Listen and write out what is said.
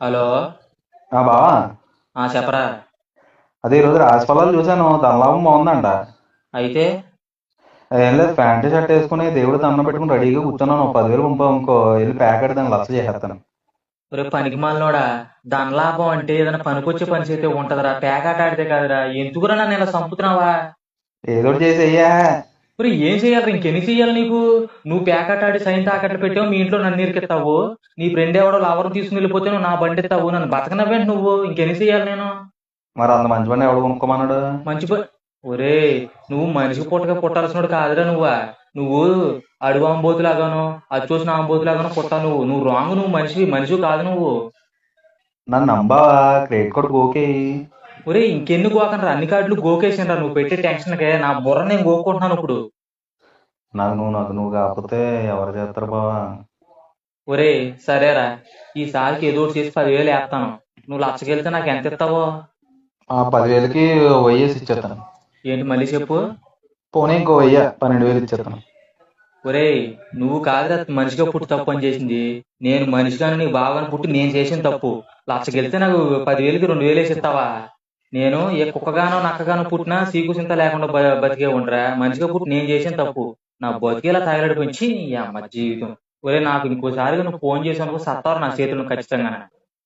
Hello. బావా. చెప్పరా. అదే ఈరోజు రాశి ఫలాలు చూశాను, ధనలాభం బాగుందంట. అయితే ఏం లేదు, ప్యాంటు షర్ట్ వేసుకుని దేవుడు దండం పెట్టుకుని రెడీగా కూర్చున్నాను. 10,000 పంపావు అనుకో, వెళ్ళి ప్యాకెట్ దాన్ని లక్ష చేసేస్తాను. రేపు పనికి మాలినోడా, ధనలాభం అంటే ఏదైనా పనికొచ్చే పని చేస్తే ఉంటదిరా, పేకాట ఆడితే కాదురా. ఎందుకురా నన్ను ఇలా చంపుతున్నావా? ఏదో ఒకటి చేసేయ్యా. మరి ఏం చెయ్యాలి, ఇంకెన్ని చెయ్యాలి నీకు? నువ్వు పేకాట ఆడి సైన్ తాకట్టు పెట్టావు, మీ ఇంట్లో నన్ను ఇరికిస్తావు. నీ ఫ్రెండ్ ఎవడో లవర్ తీసుకుని వెళ్ళిపోతే నువ్వు నా బండి ఎత్తావు, నన్ను బతకనవేంటి నువ్వు? ఇంకెన్ని చెయ్యాలి నేను? మరి అంత మంచి పని ఎవడు కొనుక్కోమన్నాడు? మంచి ఒరే, నువ్వు మనిషికి పుట్టక పుట్టాల్సినోడు కాదురా నువ్వా. నువ్వు అడుగు ఆంబోతులాగాను, అది చూసిన ఆంబోతులాగాను పుట్టావు. నువ్వు నువ్వు రాంగ్, నువ్వు మనిషి కాదు నువ్వు. నన్ను నమ్మావా? Credit card okay. ఒరే, ఇంకెన్ని గోకనరా, అన్ని కార్డులు గోకేసిండ్రా. నువ్వు పెట్టే టెన్షన్కే నా బుర్ర నేను గోకుంటున్నాను ఇప్పుడు. నాకు నువ్వు కాకపోతే ఎవరు చేస్తారు బావా? ఒరే సరేరా, ఈసారికి ఏదో ఒకటి చేసి 10,000 వేస్తాను. నువ్వు లచ్చకెళ్తే నాకు ఎంత ఇస్తావో? 10,000కి వెయ్యేసి ఇచ్చేస్తాను. ఏంటి మళ్ళీ చెప్పు? పోనీ ఇంకో 12,000 ఇచ్చేస్తాను. ఒరే, నువ్వు కాదురా మనిషిగా పుట్టి తప్పు అని చేసింది. నేను మనిషిగాను నీ బావని పుట్టి నేను చేసిన తప్పు. లచ్చకెళ్తే నాకు 10,000కి 2,000 వేసి ఇస్తావా? నేను ఏ కుక్కగానో నక్కగానో పుట్టినా సీకు చింత లేకుండా బతికే ఉండరా. మనిషిగా పుట్టి నేను చేసిన తప్పు. నా బతికేలా తగలడిపించి ఈ అమ్మ జీవితం. ఒరే, నాకు ఇంకోసారిగా నువ్వు ఫోన్ చేసావు సత్తారు నా చేతులను ఖచ్చితంగా.